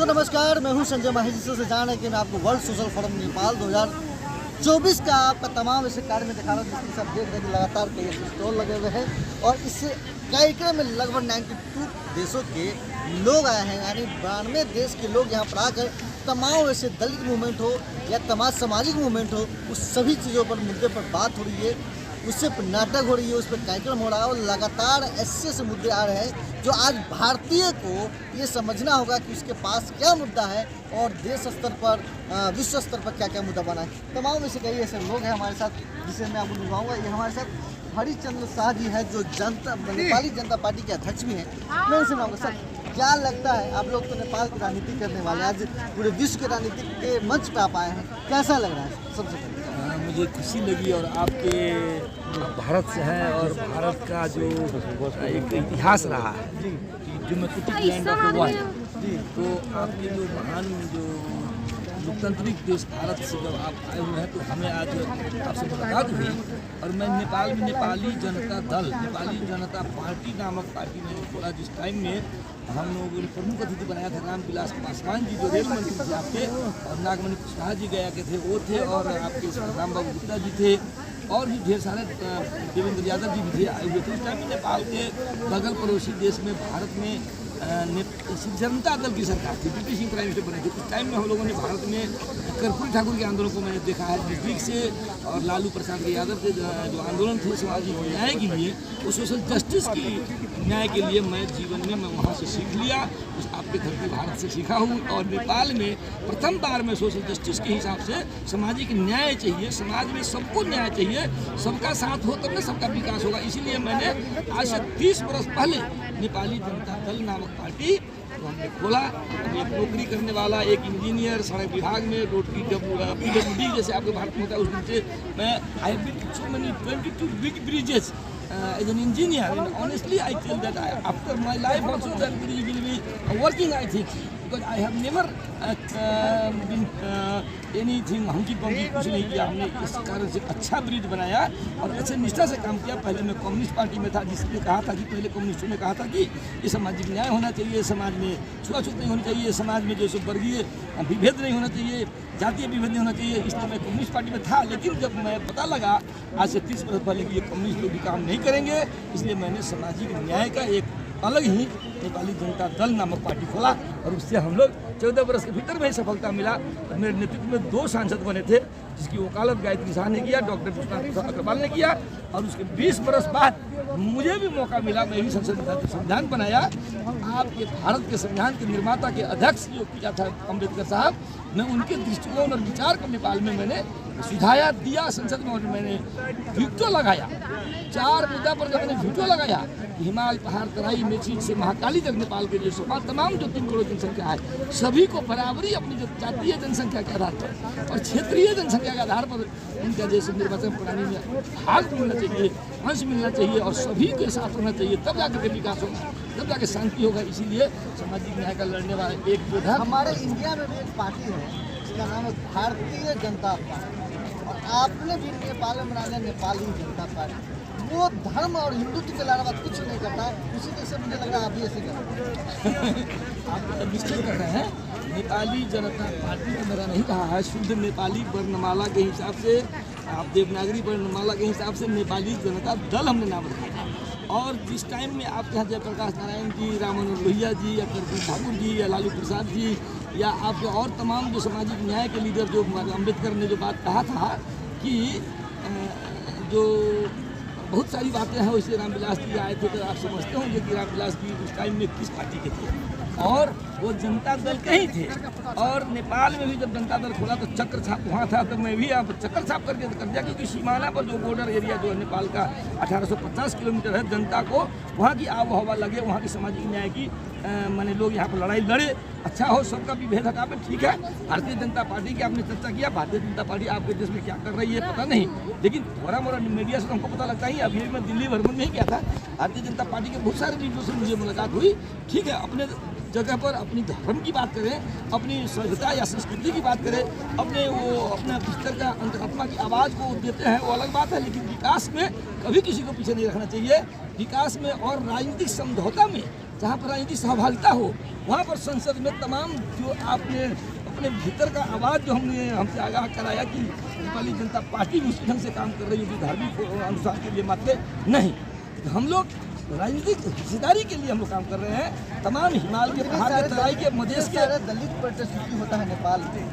नमस्कार, मैं हूं संजय माही। जिससे जान है कि मैं आपको वर्ल्ड सोशल फोरम नेपाल 2024 का आपका तमाम ऐसे कार्य में दिखा रहा हूँ, जिसके सब देख रहे हैं कि लगातार कई ऐसे स्टॉल लगे हुए हैं और इससे कार्यक्रम में लगभग 92 देशों के लोग आए हैं। यानी 92 देश के लोग यहाँ पर आकर तमाम ऐसे दलित मूवमेंट हो या तमाम सामाजिक मूवमेंट हो, उस सभी चीज़ों पर मुद्दे पर बात हो रही है, उससे नाटक हो रही है, उस पर कार्यक्रम हो रहा है और लगातार ऐसे मुद्दे आ रहे हैं जो आज भारतीय को ये समझना होगा कि उसके पास क्या मुद्दा है और देश स्तर पर विश्व स्तर पर क्या क्या मुद्दा बना है। तमाम ऐसे कई ऐसे लोग हैं हमारे साथ, जिसे मैं आपको मिलवाऊंगा। ये हमारे साथ हरिचंद्र शाह जी है, जो नेपाली जनता पार्टी के अध्यक्ष भी हैं। मैं उनसे मांगूंगा, सर क्या लगता है, आप लोग तो नेपाल की राजनीति करने वाले, आज पूरे विश्व के राजनीति के मंच पर आप आए हैं, कैसा लग रहा है? सबसे पहले मुझे खुशी लगी और आपके भारत से हैं और भारत का जो एक इतिहास रहा है democratic land of the world, तो आपके जो महान जो लोकतांत्रिक देश भारत से जब आप आए हुए हैं तो हमें आज आपसे मुलाकात हुई। और मैं नेपाल में नेपाली जनता दल, नेपाली जनता पार्टी नामक पार्टी में खोला, जिस टाइम में हम लोगों ने प्रमुख अतिथि बनाया था रामविलास पासवान जी, जो रेल मंत्री थे आपके, और नागमणि कुशवाहा जी गया के थे वो थे, और आपके राम बाबू गुप्ता जी थे, और भी ढेर सारे देवेंद्र यादव जी भी थे आए हुए थे। उस टाइम में नेपाल के बगल पड़ोसी देश में भारत में जनता दल की सरकार थी, वीपी सिंह प्राइम मिनिस्टर बने थे। उस टाइम में हम लोगों ने भारत में कर्पूरी ठाकुर के आंदोलन को मैंने देखा है नजदीक से, और लालू प्रसाद यादव के जो आंदोलन थे सामाजिक न्याय के लिए, उस सोशल जस्टिस की न्याय के लिए मैं जीवन में मैं वहाँ से सीख लिया, उस आपके धरती भारत से सीखा हूँ। और नेपाल में प्रथम बार में सोशल जस्टिस के हिसाब से सामाजिक न्याय चाहिए, समाज में सबको न्याय चाहिए, सबका साथ हो तब ना सबका विकास होगा। इसीलिए मैंने आज से 30 वर्ष पहले नेपाली जनता दल नामक पार्टी तो हमने खोला। एक नौकरी करने वाला, एक इंजीनियर सड़क विभाग में, रोड की PWD जैसे आपके भारत में होता है, उससे मैं I have been so many 22 big bridges as an engineer, and honestly I tell that after my life also that bridge will be working, I think, because I have never been anything hunky पंकी कुछ नहीं किया। हमने इस कारण से अच्छा bridge बनाया और अच्छे निष्ठा से काम किया। पहले मैं कम्युनिस्ट पार्टी में था, जिसने कहा था कि पहले कम्युनिस्टों ने कहा था कि ये सामाजिक न्याय होना चाहिए, समाज में छुआछूत नहीं होनी चाहिए, समाज में जो वर्गीय विभेद नहीं होना चाहिए, जातीय विभेद नहीं होना चाहिए, इसलिए मैं कम्युनिस्ट पार्टी में था। लेकिन जब मैं पता लगा आज से 30 वर्ष पहले कि ये कम्युनिस्ट लोग भी काम नहीं करेंगे, इसलिए मैंने सामाजिक न्याय का एक अलग ही नेपाली जनता दल नामक पार्टी खोला और उससे हम लोग 14 वर्ष के भीतर में ही सफलता मिला। और मेरे नेतृत्व में 2 सांसद बने थे, जिसकी वकालत गायत्री शाह ने किया, डॉक्टर विश्वनाथ अग्रवाल ने किया, और उसके 20 वर्ष बाद मुझे भी मौका मिला, मैं भी संसद में संविधान बनाया। आपके भारत के संविधान के निर्माता के अध्यक्ष जो किया था अम्बेडकर साहब, मैं उनके दृष्टिकोण और विचार को नेपाल में मैंने सुझाया दिया संसद में, और मैंने वीटो लगाया 4 मुद्दा पर। जब मैंने वीटो लगाया, हिमाल, पहाड़, तराई, मेची से महाकाली तक नेपाल के जो तमाम जो 3 करोड़ जनसंख्या है, सभी को बराबरी अपनी जो जातीय जनसंख्या के आधार पर और क्षेत्रीय जनसंख्या के आधार पर उनका जैसे निर्वाचन प्रणाली में भाग मिलना चाहिए, अंश मिलना चाहिए, और सभी के साथ होना चाहिए, तब जाकर के विकास होगा, तब जाकर शांति होगा। इसीलिए सामाजिक न्याय का लड़ने वाला एक जो था, हमारे इंडिया में भी एक पार्टी है, इसका नाम है भारतीय जनता पार्टी, और आपने भी नेपाल में बना लिया नेपाली जनता पार्टी। वो धर्म और हिंदुत्व के अलावा कुछ नहीं करता है, उसी तरह से मुझे लग रहा है आप भी ऐसे कर रहे हैं। आप निश्चय कर रहे हैं। नेपाली जनता पार्टी तो मेरा नहीं कहा है, शुद्ध नेपाली वर्णमाला के हिसाब से, आप देवनागरी वर्णमाला के हिसाब से नेपाली जनता दल हमने नाम रखा था। और जिस टाइम में आपके यहाँ जयप्रकाश नारायण जी, राममनोहर लोहिया जी, या कर्पूरी ठाकुर जी, या लालू प्रसाद जी, या आपके और तमाम जो सामाजिक न्याय के लीडर, जो अम्बेडकर ने जो बात कहा था कि जो बहुत सारी बातें हैं, वैसे रामविलास जी आए थे, तो आप समझते होंगे कि रामविलास जी उस टाइम में किस पार्टी के थे, और वो जनता दल के ही थे। और नेपाल में भी जब जनता दल खोला तो चक्र छाप वहाँ था, तो मैं भी यहाँ चक्कर छाप करके कर दिया, क्योंकि सीमाना पर जो बॉर्डर एरिया जो है नेपाल का 1850 किलोमीटर है, जनता को वहाँ की आब हवा लगे, वहाँ की सामाजिक न्याय की मैंने लोग यहाँ पर लड़ाई लड़े, अच्छा हो, सबका भी भेद हटा में, ठीक है। भारतीय जनता पार्टी की आपने चर्चा किया, भारतीय जनता पार्टी आपके देश में क्या कर रही है पता नहीं, लेकिन थोड़ा मोड़ा मीडिया से हमको पता लगता ही। अभी मैं दिल्ली भ्रमण में ही किया था, भारतीय जनता पार्टी के बहुत सारे लीडरों से मुझे मुलाकात हुई। ठीक है, अपने जगह पर अपनी धर्म की बात करें, अपनी सभ्यता या संस्कृति की बात करें, अपने भीतर का अंतरात्मा की आवाज़ को देते हैं, वो अलग बात है। लेकिन विकास में कभी किसी को पीछे नहीं रखना चाहिए। विकास में और राजनीतिक समझौता में जहाँ पर राजनीतिक सहभागिता हो, वहाँ पर संसद में तमाम जो आपने अपने भीतर का आवाज़ जो हमसे आगाह कराया कि नेपाली जनता पार्टी भी उसी ढंग से काम कर रही है जो धार्मिक अनुसार के लिए मात्र नहीं, तो हम लोग राजनीतिक हिस्सेदारी के लिए हम लोग काम कर रहे हैं। तमाम हिमालय के पहाड़ के तराई के मधेश के दलित प्रोटेस्ट होता है नेपाल में,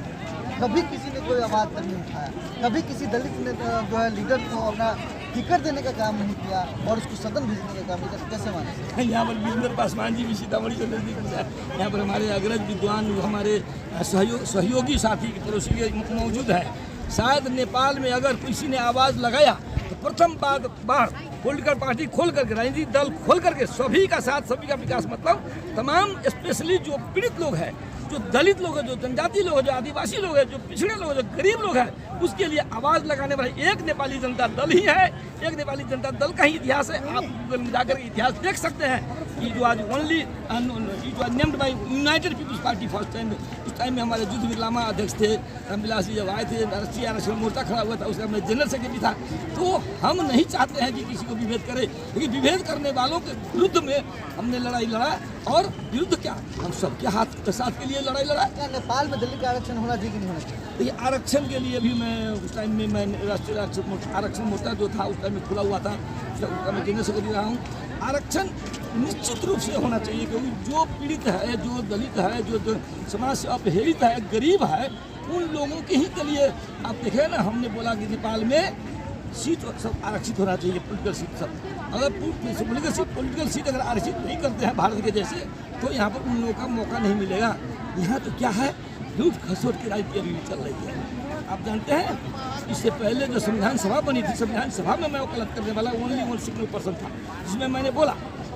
कभी किसी ने कोई आवाज़ तक नहीं उठाया, कभी किसी दलित ने जो है लीडर को अपना टिकट देने का काम नहीं किया और उसको सदन भेजने का काम नहीं किया, कैसे माने? यहाँ पर वीरेंद्र पासवान जी भी सीतामढ़ी के नजदीक में है, यहाँ पर हमारे अग्रज विद्वान हमारे सहयोगी साथी पड़ोसी मौजूद है। शायद नेपाल में अगर किसी ने आवाज़ लगाया तो प्रथम बार पॉलिटिकल पार्टी खोल करके, राजनीतिक दल खोल करके सभी का साथ, सभी का विकास, मतलब तमाम स्पेशली जो पीड़ित लोग हैं, जो दलित लोग हैं, जो जनजाति लोग हैं, जो आदिवासी लोग हैं, जो पिछड़े लोग हैं, जो गरीब लोग हैं, उसके लिए आवाज़ लगाने वाला एक नेपाली जनता दल ही है। एक नेपाली जनता दल का ही इतिहास है। आप गूगल में जाकर इतिहास देख सकते हैं कि जो आज only named by United People's Party first time, उस टाइम में हमारे युद्धवीर लामा अध्यक्ष थे, रामविलास जी जब आए थे, राष्ट्रीय आरक्षण मोर्चा खड़ा हुआ था, उसका मैं जनरल सेक्रेटरी था। तो हम नहीं चाहते हैं कि किसी को विभेद करे, लेकिन विभेद करने वालों के विरुद्ध में हमने लड़ाई लड़ा, और विरुद्ध क्या, हम सबके साथ के लिए लड़ाई लड़ा। क्या नेपाल में दिल्ली का आरक्षण होना चाहिए कि नहीं होना चाहिए? देखिए, आरक्षण के लिए भी मैं उस टाइम में मैं राष्ट्रीय आरक्षण मोर्चा जो था उस टाइम में खुला हुआ था, उसका मैं जनरल सेक्रेटरी रहा हूँ। आरक्षण निश्चित रूप से होना चाहिए, क्योंकि जो पीड़ित है, जो दलित है, जो समाज से अपहेलित है, गरीब है, उन लोगों के ही के लिए आप देखें ना, हमने बोला कि नेपाल में सीट सब आरक्षित होना चाहिए, पॉलिटिकल सीट सब। अगर पॉलिटिकल सीट अगर आरक्षित नहीं करते हैं भारत के जैसे, तो यहाँ पर उन लोगों का मौका नहीं मिलेगा। यहाँ तो क्या है, लूट खसोट की राजनीति अभी भी चल रही है। आप जानते हैं, इससे पहले जो संविधान सभा बनी थी, संविधान सभा में मैं वकालत करने वाला ओनली वन सिंगल पर्सन था, जिसमें मैंने बोला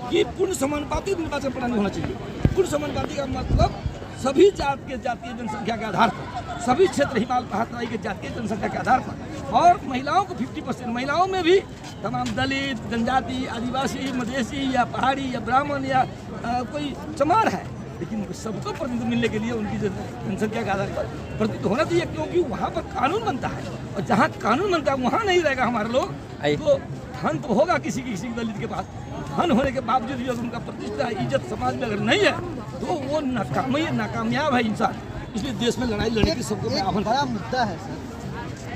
कि पूर्ण समानुपातिक निर्वाचन प्रणाली होना चाहिए। पूर्ण समानुपातिक का मतलब सभी जात के जातीय जनसंख्या के आधार पर, सभी क्षेत्र हिमालय पहाड़ तराई के जातीय जनसंख्या के आधार पर, और महिलाओं को 50%, महिलाओं में भी तमाम दलित, जनजाति, आदिवासी, मधेसी या पहाड़ी या ब्राह्मण या कोई चमार है, लेकिन सबको प्रतिनिधित्व मिलने के लिए उनकी जनसंख्या के आधार पर प्रतिनिधित्व होना चाहिए, क्योंकि वहाँ पर कानून बनता है, और जहाँ कानून बनता है वहाँ नहीं रहेगा हमारे लोग, तो धन तो होगा किसी दलित के पास, धन होने के बावजूद भी अगर उनका प्रतिष्ठा, इज्जत समाज में अगर नहीं है, तो वो नाकामयाब है इंसान। इसलिए देश में लड़ाई लड़ने की सबको आह्वान। बड़ा मुद्दा है सर,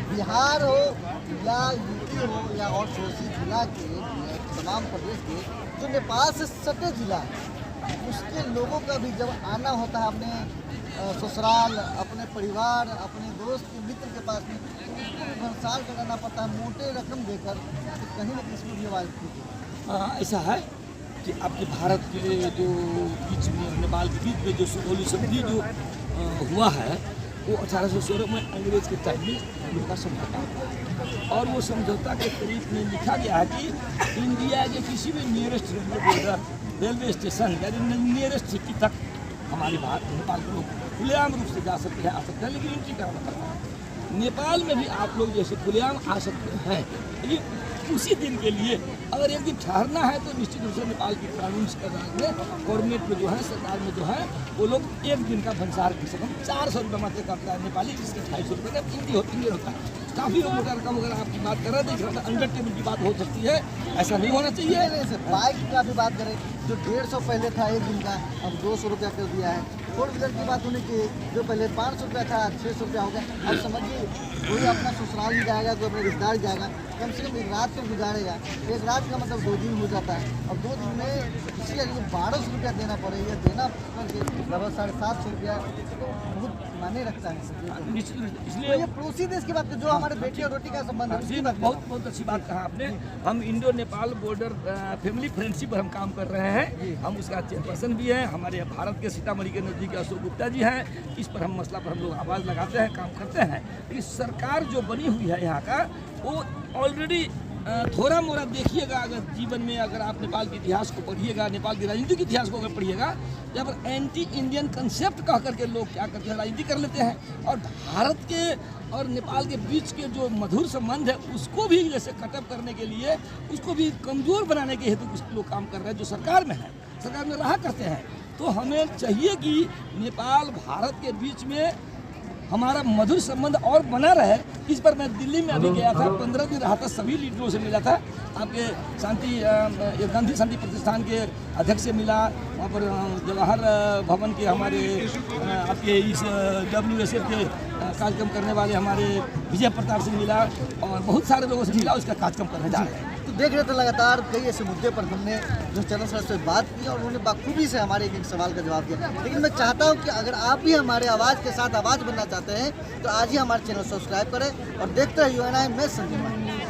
बिहार हो या यूपी हो या और कोसी जिला के तमाम प्रदेश के जो नेपाल से सटे जिला है, उसके लोगों का भी जब आना होता है अपने ससुराल, अपने परिवार, अपने दोस्त के मित्र के पास में, तो उसको भी भरसाल कराना पड़ता है मोटे रकम देकर, तो कहीं ना कहीं इसमें भी आवाज़ कीजिए। ऐसा है कि आपके भारत के जो बीच में, नेपाल के बीच में जो सुगौली संधि जो हुआ है, वो 1816 में अंग्रेज के टाइम में लोगों का समझौता हुआ, और वो समझौता के तरीक में लिखा गया है कि इंडिया के किसी भी नियरेस्ट रेलवे स्टेशन यानी नियरेस्ट सिटी तक हमारे नेपाल के लोग खुलेआम रूप से जा सकते हैं, आ सकते हैं, लेकिन एंट्री कराना पड़ता है। नेपाल में भी आप लोग जैसे खुलेआम आ सकते हैं, लेकिन उसी दिन के लिए अगर एक दिन ठहरना है तो निश्चित रूप से नेपाल की कानून में, गवर्नमेंट में जो है, सरकार में जो है, वो लोग एक दिन का भंसार की सकम 400 रुपये मात्र करता है नेपाली, जिसके 250 रुपये का हिंदी होता है। काफ़ी लोग रकम अगर आपकी बात कर रहे थे, अंडर टेबल की बात हो सकती है, ऐसा नहीं होना चाहिए। नहीं सर, बाइक का भी बात करें, जो 150 पहले था एक दिन का, अब 200 रुपया कर दिया है। फोर व्हीलर की बात होने की, जो पहले 500 रुपया था 600 रुपया हो गया। अब समझिए, कोई अपना ससुराल ही जाएगा, कोई अपने रिश्तेदार जाएगा, कम से कम एक रात तो गुजारेगा। एक रात का मतलब 2 दिन हो जाता है, और 2 दिन में किसी अगर 1200 रुपया देना पड़ेगा, देना लगभग 750 रुपया, तो बहुत मायने रखता है। इसलिए ये पड़ोसी देश की बात, जो हमारे बेटी और रोटी का संबंध है, उसकी बात बहुत अच्छी बात कहा आपने। हम Indo Nepal border family friendship पर हम काम कर रहे हैं, हम उसका चेयरपर्सन भी हैं। हमारे भारत के सीतामढ़ी के नज़दीक अशोक गुप्ता जी हैं। इस पर हम मसला पर हम लोग आवाज़ लगाते हैं, काम करते हैं। लेकिन सरकार जो बनी हुई है यहाँ का, वो ऑलरेडी थोड़ा मोड़ा देखिएगा, अगर जीवन में अगर आप नेपाल के इतिहास को पढ़िएगा, नेपाल के राजनीतिक इतिहास को अगर पढ़िएगा, जहाँ पर एंटी इंडियन कंसेप्ट कह करके लोग क्या करते हैं, राजनीति कर लेते हैं, और भारत के और नेपाल के बीच के जो मधुर संबंध है उसको भी जैसे कटअप करने के लिए, उसको भी कमज़ोर बनाने के हेतु कुछ लोग काम कर रहे हैं, जो सरकार में है, सरकार में रहा करते हैं। तो हमें चाहिए कि नेपाल भारत के बीच में हमारा मधुर संबंध और बना रहे, इस पर मैं दिल्ली में अभी गया था, 15 दिन रहा था, सभी लीडरों से मिला था। आपके गांधी शांति प्रतिष्ठान के अध्यक्ष से मिला, वहाँ पर जवाहर भवन के हमारे आपके इस WSF के कार्यक्रम करने वाले हमारे विजय प्रताप से मिला और बहुत सारे लोगों से मिला, उसका कार्यक्रम करने जा रहे हैं। तो देख रहे थे लगातार कई ऐसे मुद्दे पर हमने जो चरण सर से बात की और उन्होंने बाखूबी से हमारे एक सवाल का जवाब दिया। लेकिन मैं चाहता हूं कि अगर आप भी हमारे आवाज़ के साथ आवाज़ बनना चाहते हैं तो आज ही हमारे चैनल सब्सक्राइब करें और देखते रहिए UNI में संजीव।